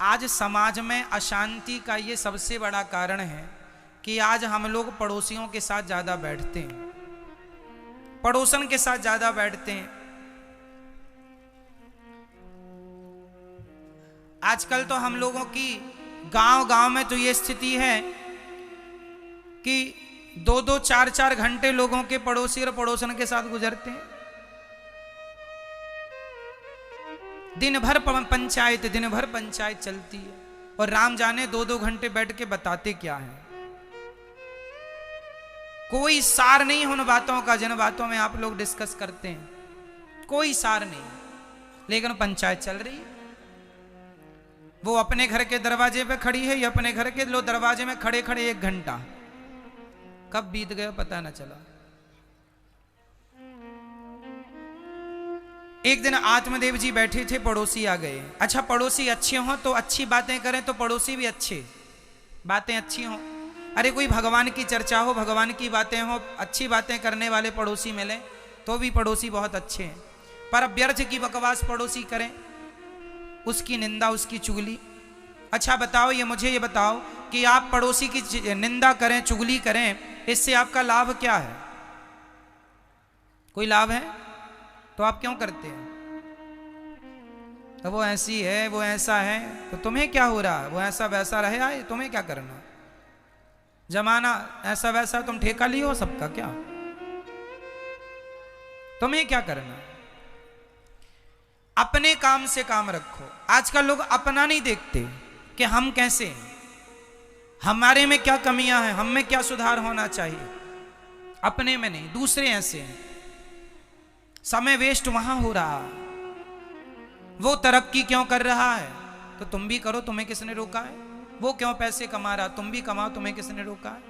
आज समाज में अशांति का ये सबसे बड़ा कारण है कि आज हम लोग पड़ोसियों के साथ ज़्यादा बैठते हैं, पड़ोसन के साथ ज़्यादा बैठते हैं। आजकल तो हम लोगों की गांव-गांव में तो ये स्थिति है कि 2-2, 4-4 घंटे लोगों के पड़ोसी और पड़ोसन के साथ गुजरते हैं। दिन भर पंचायत चलती है और राम जाने 2-2 घंटे बैठ के बताते क्या है। कोई सार नहीं उन बातों का जिन बातों में आप लोग डिस्कस करते हैं, कोई सार नहीं, लेकिन पंचायत चल रही है। वो अपने घर के दरवाजे पे खड़ी है, ये अपने घर के लो दरवाजे में खड़े खड़े 1 घंटा कब बीत गया पता न चला। एक दिन आत्मदेव जी बैठे थे, पड़ोसी आ गए। अच्छा, पड़ोसी अच्छे हों तो अच्छी बातें करें तो पड़ोसी भी अच्छे, बातें अच्छी हों। अरे कोई भगवान की चर्चा हो, भगवान की बातें हो, अच्छी बातें करने वाले पड़ोसी मिले तो भी पड़ोसी बहुत अच्छे हैं। पर व्यर्थ की बकवास पड़ोसी करें, उसकी निंदा, उसकी चुगली। अच्छा बताओ, मुझे ये बताओ कि आप पड़ोसी की निंदा करें, चुगली करें, इससे आपका लाभ क्या है? कोई लाभ है? तो आप क्यों करते हैं? तो वो ऐसी है, वो ऐसा है, तो तुम्हें क्या हो रहा है? वो ऐसा वैसा रहे आए, तुम्हें क्या करना? जमाना ऐसा वैसा, तुम ठेका लियो सबका क्या? तुम्हें क्या करना? अपने काम से काम रखो। आजकल लोग अपना नहीं देखते कि हम कैसे हैं, हमारे में क्या कमियां हैं, हम में क्या सुधार होना चाहिए। अपने में नहीं, दूसरे ऐसे हैं। समय वेस्ट वहां हो रहा, वो तरक्की क्यों कर रहा है तो तुम भी करो, तुम्हें किसने रोका है? वो क्यों पैसे कमा रहा, तुम भी कमाओ, तुम्हें किसने रोका है?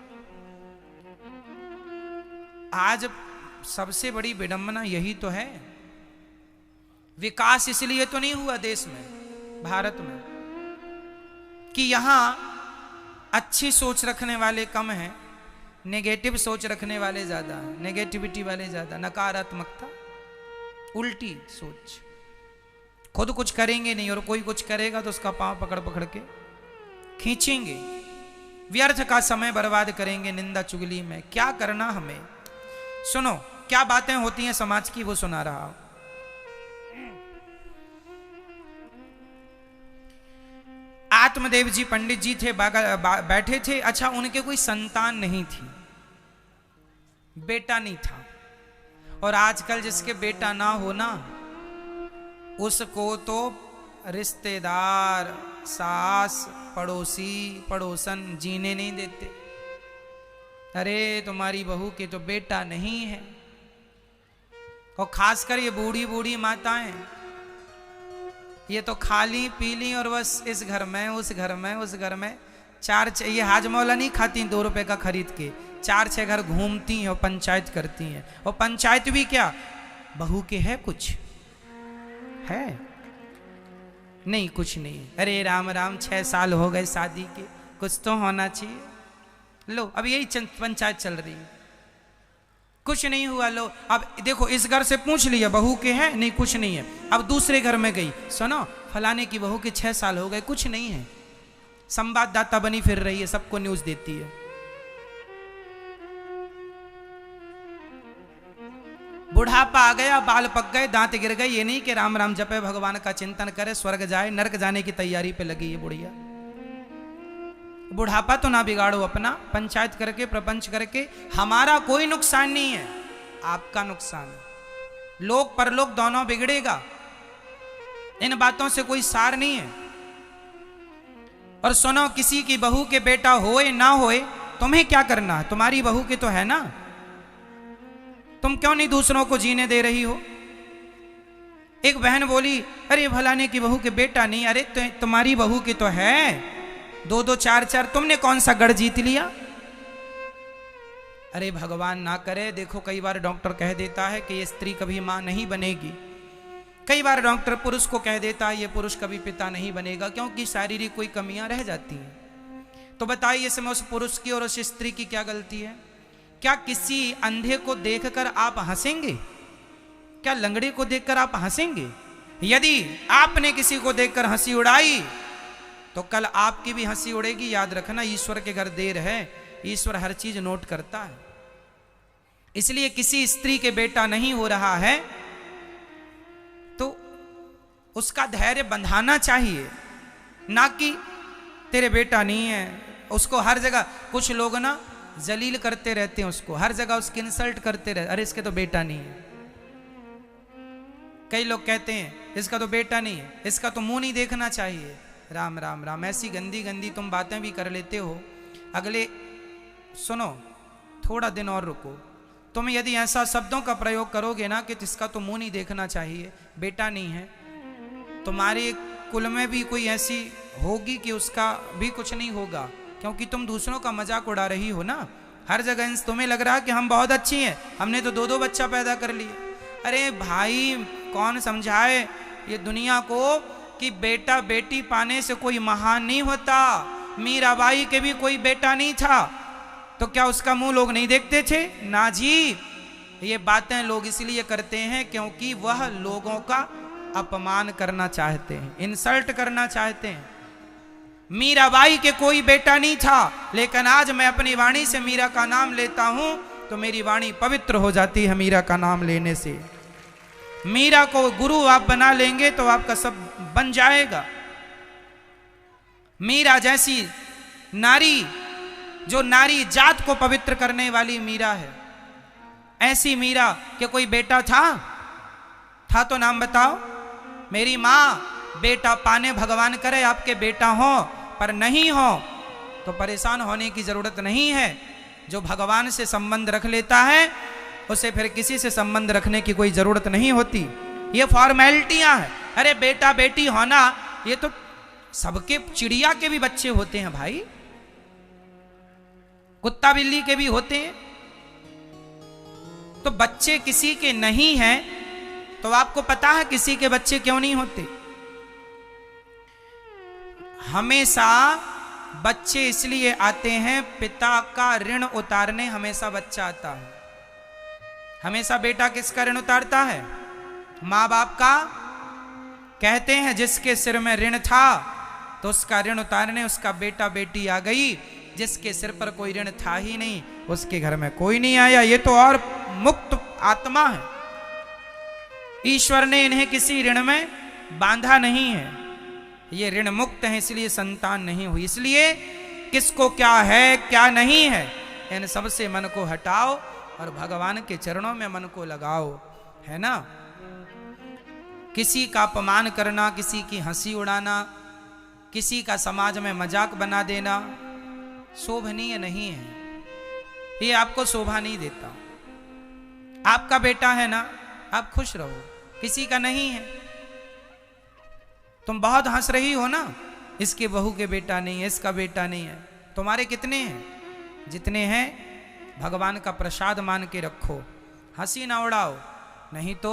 आज सबसे बड़ी विडंबना यही तो है। विकास इसलिए तो नहीं हुआ देश में, भारत में, कि यहां अच्छी सोच रखने वाले कम हैं, नेगेटिव सोच रखने वाले ज्यादा हैं, नेगेटिविटी वाले ज्यादा, नकारात्मकता, उल्टी सोच। खुद कुछ करेंगे नहीं और कोई कुछ करेगा तो उसका पांव पकड़ पकड़ के खींचेंगे, व्यर्थ का समय बर्बाद करेंगे निंदा चुगली में। क्या करना हमें? सुनो क्या बातें होती हैं समाज की, वो सुना रहा हूं। आत्मदेव जी पंडित जी थे, बैठे थे। अच्छा, उनके कोई संतान नहीं थी, बेटा नहीं था। और आजकल जिसके बेटा ना हो ना, उसको तो रिश्तेदार, सास, पड़ोसी, पड़ोसन जीने नहीं देते। अरे तुम्हारी बहू के तो बेटा नहीं है। और खासकर ये बूढ़ी बूढ़ी माताएं, ये तो खाली पीली और बस इस घर में उस घर में उस घर में ये हाजमौला नहीं खाती 2 रुपए का खरीद के, 4-6 घर घूमती हैं और पंचायत करती हैं। और पंचायत भी क्या, बहू के है कुछ है नहीं, कुछ नहीं। अरे राम राम, 6 साल हो गए शादी के, कुछ तो होना चाहिए। लो अब यही पंचायत चल रही है, कुछ नहीं हुआ। लो अब देखो, इस घर से पूछ लिया बहू के हैं, नहीं कुछ नहीं है। अब दूसरे घर में गई, सुनो फलाने की बहू के 6 साल हो गए, कुछ नहीं है। संवाददाता बनी फिर रही है, सबको न्यूज देती है। बुढ़ापा आ गया, बाल पक गए, दांत गिर गए, ये नहीं कि राम राम जपे, भगवान का चिंतन करे, स्वर्ग जाए, नरक जाने की तैयारी पे लगी है बुढ़िया। बुढ़ापा तो ना बिगाड़ो अपना, पंचायत करके, प्रपंच करके। हमारा कोई नुकसान नहीं है, आपका नुकसान है। लोक परलोक दोनों बिगड़ेगा, इन बातों से कोई सार नहीं है। और सुनो, किसी की बहू के बेटा होए ना होए, तुम्हें क्या करना? तुम्हारी बहू के तो है ना, तुम क्यों नहीं दूसरों को जीने दे रही हो? एक बहन बोली, अरे फलाने की बहू के बेटा नहीं। अरे तुम्हारी बहू की तो है, 2-2, 4-4, तुमने कौन सा गढ़ जीत लिया? अरे भगवान ना करे। देखो कई बार डॉक्टर कह देता है कि ये स्त्री कभी मां नहीं बनेगी, कई बार डॉक्टर पुरुष को कह देता है ये पुरुष कभी पिता नहीं बनेगा, क्योंकि शारीरिक कोई कमियां रह जाती हैं। तो बताइए इसमें उस पुरुष की और उस स्त्री की क्या गलती है? क्या किसी अंधे को देखकर आप हंसेंगे? क्या लंगड़े को देखकर आप हंसेंगे? यदि आपने किसी को देखकर हंसी उड़ाई तो कल आपकी भी हंसी उड़ेगी। याद रखना, ईश्वर के घर देर है, ईश्वर हर चीज नोट करता है। इसलिए किसी स्त्री के बेटा नहीं हो रहा है तो उसका धैर्य बंधाना चाहिए, ना कि तेरे बेटा नहीं है। उसको हर जगह, कुछ लोग ना जलील करते रहते हैं उसको, हर जगह उसकी इंसल्ट करते रहते, अरे इसके तो बेटा नहीं है। कई लोग कहते हैं इसका तो बेटा नहीं है, इसका तो मुंह नहीं देखना चाहिए। राम राम राम, ऐसी गंदी गंदी तुम बातें भी कर लेते हो। अगले सुनो, थोड़ा दिन और रुको। तुम यदि ऐसा शब्दों का प्रयोग करोगे ना कि जिसका तो मुंह नहीं देखना चाहिए, बेटा नहीं है, तुम्हारे कुल में भी कोई ऐसी होगी कि उसका भी कुछ नहीं होगा, क्योंकि तुम दूसरों का मजाक उड़ा रही हो ना। हर जगह तुम्हें लग रहा है कि हम बहुत अच्छी हैं, हमने तो 2-2 बच्चा पैदा कर लिए। अरे भाई, कौन समझाए ये दुनिया को कि बेटा बेटी पाने से कोई महान नहीं होता। मीराबाई के भी कोई बेटा नहीं था, तो क्या उसका मुंह लोग नहीं देखते थे? ना जी, ये बातें लोग इसलिए करते हैं क्योंकि वह लोगों का अपमान करना चाहते हैं, इंसल्ट करना चाहते हैं। मीराबाई के कोई बेटा नहीं था, लेकिन आज मैं अपनी वाणी से मीरा का नाम लेता हूं तो मेरी वाणी पवित्र हो जाती है मीरा का नाम लेने से। मीरा को गुरु आप बना लेंगे तो आपका सब बन जाएगा। मीरा जैसी नारी, जो नारी जात को पवित्र करने वाली मीरा है, ऐसी मीरा के कोई बेटा था तो नाम बताओ। मेरी माँ, बेटा पाने भगवान करे आपके बेटा हो, पर नहीं हो तो परेशान होने की जरूरत नहीं है। जो भगवान से संबंध रख लेता है उसे फिर किसी से संबंध रखने की कोई जरूरत नहीं होती। ये फॉर्मेलिटियां हैं। अरे बेटा बेटी होना, ये तो सबके, चिड़िया के भी बच्चे होते हैं भाई, कुत्ता बिल्ली के भी होते हैं। तो बच्चे किसी के नहीं हैं तो आपको पता है किसी के बच्चे क्यों नहीं होते? हमेशा बच्चे इसलिए आते हैं, पिता का ऋण उतारने हमेशा बच्चा आता है। हमेशा बेटा किसका ऋण उतारता है? माँ बाप का। कहते हैं जिसके सिर में ऋण था तो उसका ऋण उतारने उसका बेटा बेटी आ गई, जिसके सिर पर कोई ऋण था ही नहीं उसके घर में कोई नहीं आया। ये तो और मुक्त आत्मा है। ईश्वर ने इन्हें किसी ऋण में बांधा नहीं है, ये ऋण मुक्त है, इसलिए संतान नहीं हुई। इसलिए किसको क्या है क्या नहीं है, इन सब से मन को हटाओ और भगवान के चरणों में मन को लगाओ, है ना। किसी का अपमान करना, किसी की हंसी उड़ाना, किसी का समाज में मजाक बना देना शोभनीय नहीं है। ये आपको शोभा नहीं देता। आपका बेटा है ना, आप खुश रहो, किसी का नहीं है। तुम बहुत हंस रही हो ना, इसके बहू के बेटा नहीं है, इसका बेटा नहीं है। तुम्हारे कितने हैं? जितने हैं भगवान का प्रसाद मान के रखो, हंसी ना उड़ाओ, नहीं तो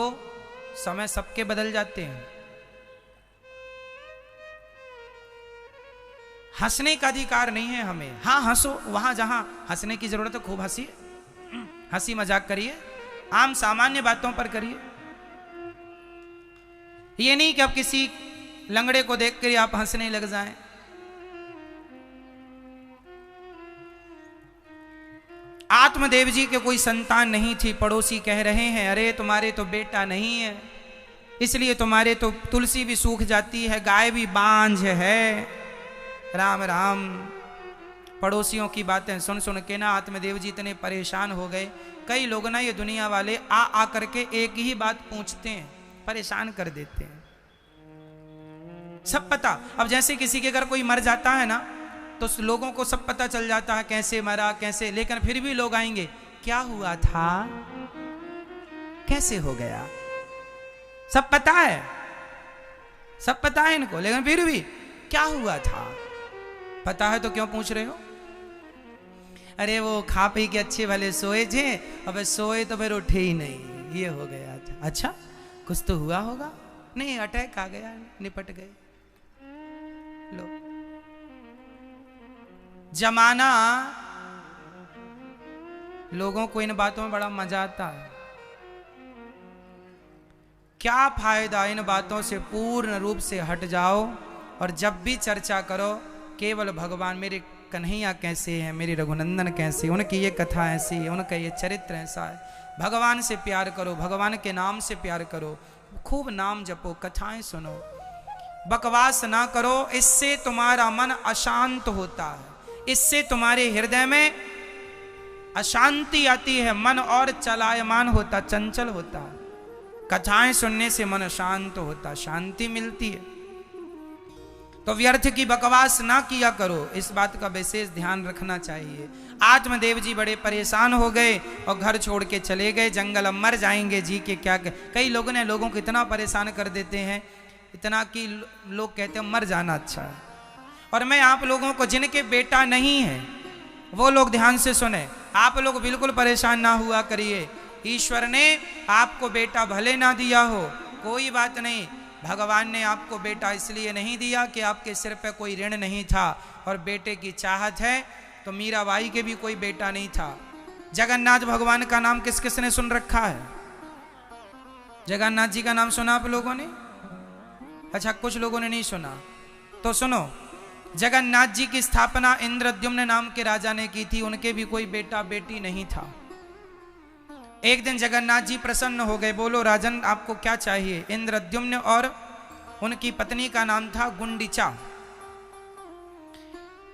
समय सबके बदल जाते हैं। हंसने का अधिकार नहीं है हमें। हाँ हंसो, वहां जहां हंसने की जरूरत है खूब हंसी, हंसी मजाक करिए, आम सामान्य बातों पर करिए। ये नहीं कि अब किसी लंगड़े को देखकर आप हंसने लग जाएं। आत्मदेव जी के कोई संतान नहीं थी, पड़ोसी कह रहे हैं अरे तुम्हारे तो बेटा नहीं है, इसलिए तुम्हारे तो तुलसी भी सूख जाती है, गाय भी बांझ है। राम राम। पड़ोसियों की बातें सुन सुन के ना आत्मदेव जी इतने परेशान हो गए। कई लोग ना, ये दुनिया वाले आ करके एक ही बात पूछते हैं, परेशान कर देते हैं। सब पता। अब जैसे किसी के घर कोई मर जाता है ना, तो लोगों को सब पता चल जाता है कैसे मरा कैसे, लेकिन फिर भी लोग आएंगे, क्या हुआ था, कैसे हो गया, सब पता है, सब पता है इनको, लेकिन फिर भी क्या हुआ था। पता है तो क्यों पूछ रहे हो? अरे वो खा पी के अच्छे वाले सोए थे, अब सोए तो फिर उठे ही नहीं, ये हो गया था। अच्छा कुछ तो हुआ होगा? नहीं, अटैक आ गया, निपट गए। लो, जमाना, लोगों को इन बातों में बड़ा मजा आता है। क्या फायदा इन बातों से पूर्ण रूप से हट जाओ और जब भी चर्चा करो केवल भगवान मेरे कन्हैया कैसे हैं, मेरे रघुनंदन कैसे, उनकी ये कथा ऐसी है, उनका ये चरित्र ऐसा है। भगवान से प्यार करो, भगवान के नाम से प्यार करो, खूब नाम जपो, कथाएं सुनो, बकवास ना करो। इससे तुम्हारा मन अशांत होता है, इससे तुम्हारे हृदय में अशांति आती है, मन और चलायमान होता, चंचल होता है। कथाएं सुनने से मन शांत होता, शांति मिलती है। तो व्यर्थ की बकवास ना किया करो, इस बात का विशेष ध्यान रखना चाहिए। आत्मदेव जी बड़े परेशान हो गए और घर छोड़ के चले गए जंगल, अब मर जाएंगे जी के क्या। कई लोगों ने लोगों को इतना परेशान कर देते हैं, इतना कि लोग कहते हैं मर जाना अच्छा है। और मैं आप लोगों को, जिनके बेटा नहीं है वो लोग ध्यान से सुने, आप लोग बिल्कुल परेशान ना हुआ करिए। ईश्वर ने आपको बेटा भले ना दिया हो, कोई बात नहीं, भगवान ने आपको बेटा इसलिए नहीं दिया कि आपके सिर पे कोई ऋण नहीं था और बेटे की चाहत है। तो मीराबाई के भी कोई बेटा नहीं था। जगन्नाथ भगवान का नाम किस किस ने सुन रखा है? जगन्नाथ जी का नाम सुना आप लोगों ने? अच्छा, कुछ लोगों ने नहीं सुना, तो सुनो। जगन्नाथ जी की स्थापना इंद्रद्युम्न नाम के राजा ने की थी, उनके भी कोई बेटा बेटी नहीं था। एक दिन जगन्नाथ जी प्रसन्न हो गए, बोलो राजन आपको क्या चाहिए? इंद्रद्युम्न और उनकी पत्नी का नाम था गुंडीचा।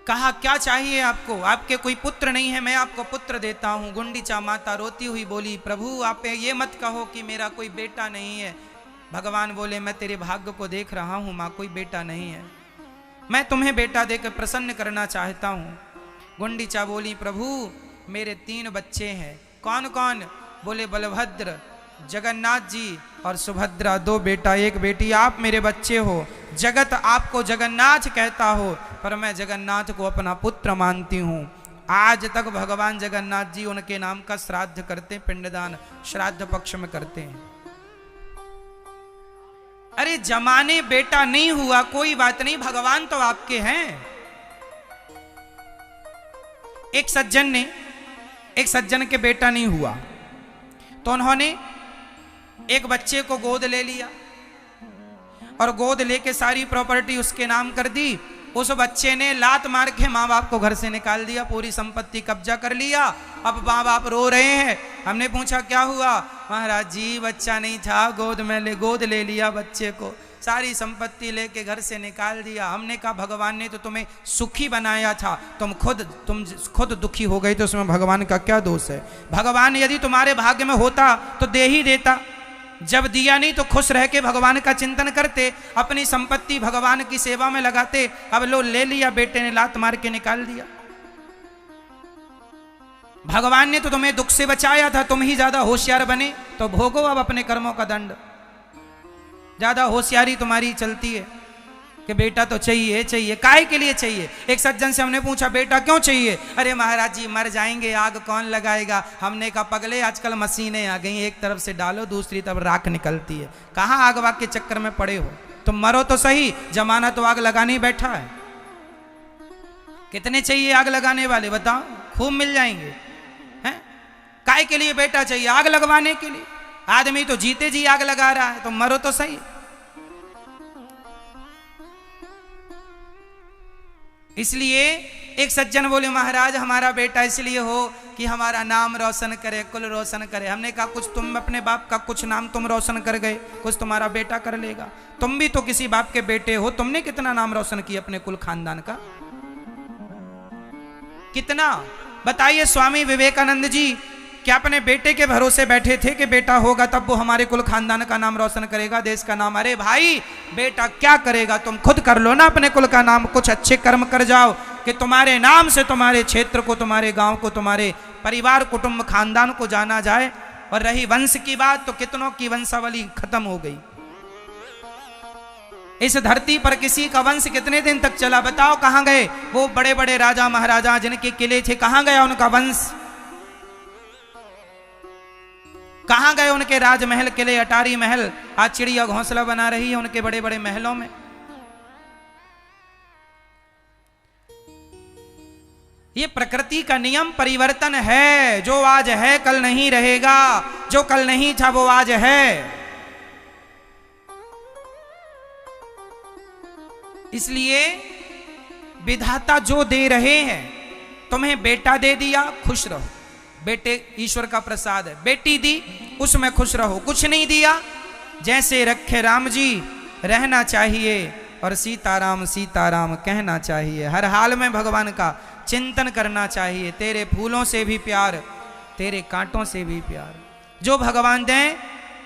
कहा क्या चाहिए आपको? आपके कोई पुत्र नहीं है, मैं आपको पुत्र देता हूं। गुंडीचा माता रोती हुई बोली, प्रभु आप ये मत कहो कि मेरा कोई बेटा नहीं है। भगवान बोले, मैं तेरे भाग्य को देख रहा हूं मां, कोई बेटा नहीं है, मैं तुम्हें बेटा देकर प्रसन्न करना चाहता हूं। गुंडीचा बोली, प्रभु मेरे 3 बच्चे हैं। कौन कौन? बोले बलभद्र, जगन्नाथ जी और सुभद्रा, 2 बेटा 1 बेटी। आप मेरे बच्चे हो, जगत आपको जगन्नाथ कहता हो, पर मैं जगन्नाथ को अपना पुत्र मानती हूँ। आज तक भगवान जगन्नाथ जी उनके नाम का श्राद्ध करते, पिंडदान श्राद्ध पक्ष में करते हैं। अरे जमाने बेटा नहीं हुआ कोई बात नहीं, भगवान तो आपके हैं। एक सज्जन के बेटा नहीं हुआ तो उन्होंने एक बच्चे को गोद ले लिया और गोद लेके सारी प्रॉपर्टी उसके नाम कर दी। उस बच्चे ने लात मार के माँ बाप को घर से निकाल दिया, पूरी संपत्ति कब्जा कर लिया। अब माँ बाप रो रहे हैं। हमने पूछा क्या हुआ? महाराज जी बच्चा नहीं था, गोद ले लिया बच्चे को, सारी संपत्ति लेके घर से निकाल दिया। हमने कहा भगवान ने तो तुम्हें सुखी बनाया था, तुम खुद दुखी हो गई, तो उसमें भगवान का क्या दोष है? भगवान यदि तुम्हारे भाग्य में होता तो दे ही देता, जब दिया नहीं तो खुश रह के भगवान का चिंतन करते, अपनी संपत्ति भगवान की सेवा में लगाते। अब लो ले लिया, बेटे ने लात मार के निकाल दिया। भगवान ने तो तुम्हें दुख से बचाया था, तुम ही ज्यादा होशियार बने, तो भोगो अब अपने कर्मों का दंड। ज्यादा होशियारी तुम्हारी चलती है कि बेटा तो चाहिए। काहे के लिए चाहिए? एक सज्जन से हमने पूछा बेटा क्यों चाहिए? अरे महाराज जी मर जाएंगे, आग कौन लगाएगा। हमने कहा पगले आजकल मशीनें आ गई, एक तरफ से डालो दूसरी तरफ राख निकलती है, कहाँ आग वाग के चक्कर में पड़े हो? तुम मरो तो सही, जमाना तो आग लगाने ही बैठा है। कितने चाहिए आग लगाने वाले बताओ? खूब मिल जाएंगे। हैं? काहे के लिए बेटा चाहिए? आग लगवाने के लिए। आदमी तो जीते जी आग लगा रहा है, तो मरो तो सही। इसलिए एक सज्जन बोले महाराज हमारा बेटा इसलिए हो कि हमारा नाम रोशन करे, कुल रोशन करे। हमने कहा कुछ तुम अपने बाप का कुछ नाम तुम रोशन कर गए, कुछ तुम्हारा बेटा कर लेगा। तुम भी तो किसी बाप के बेटे हो, तुमने कितना नाम रोशन किया अपने कुल खानदान का? कितना बताइए। स्वामी विवेकानंद जी क्या अपने बेटे के भरोसे बैठे थे कि बेटा होगा तब वो हमारे कुल खानदान का नाम रोशन करेगा, देश का नाम? अरे भाई बेटा क्या करेगा, तुम खुद कर लो ना अपने कुल का नाम। कुछ अच्छे कर्म कर जाओ कि तुम्हारे नाम से तुम्हारे क्षेत्र को, तुम्हारे गांव को, तुम्हारे परिवार कुटुंब खानदान को जाना जाए। और रही वंश की बात, तो कितनों की वंशावली खत्म हो गई। इस धरती पर किसी का वंश कितने दिन तक चला बताओ? कहां गए वो बड़े बड़े राजा महाराजा जिनके किले थे? कहां गया उनका वंश? कहां गए उनके राजमहल, किले, अटारी महल? आज चिड़िया घोंसला बना रही है उनके बड़े बड़े महलों में। ये प्रकृति का नियम परिवर्तन है। जो आज है कल नहीं रहेगा, जो कल नहीं था वो आज है। इसलिए विधाता जो दे रहे हैं, तुम्हें बेटा दे दिया, खुश रहो, बेटे ईश्वर का प्रसाद है। बेटी दी, उसमें खुश रहो। कुछ नहीं दिया, जैसे रखे राम जी रहना चाहिए, और सीताराम सीताराम कहना चाहिए। हर हाल में भगवान का चिंतन करना चाहिए। तेरे फूलों से भी प्यार, तेरे कांटों से भी प्यार। जो भगवान दें,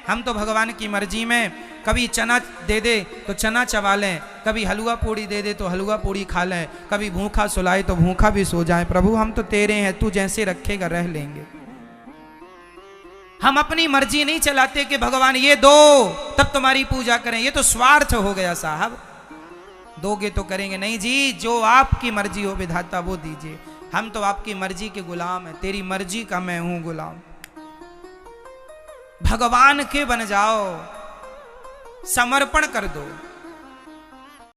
हम तो भगवान की मर्जी में, कभी चना दे दे तो चना चबा लें, कभी हलवा पूड़ी दे दे तो हलवा पूड़ी खा लें, कभी भूखा सुलाए तो भूखा भी सो जाए। प्रभु हम तो तेरे हैं, तू जैसे रखेगा रह लेंगे। हम अपनी मर्जी नहीं चलाते कि भगवान ये दो तब तुम्हारी पूजा करें, ये तो स्वार्थ हो गया साहब। दोगे तो करेंगे, नहीं जी, जो आपकी मर्जी हो विधाता वो दीजिए। हम तो आपकी मर्जी के गुलाम हैं, तेरी मर्जी का मैं हूं गुलाम। भगवान के बन जाओ, समर्पण कर दो।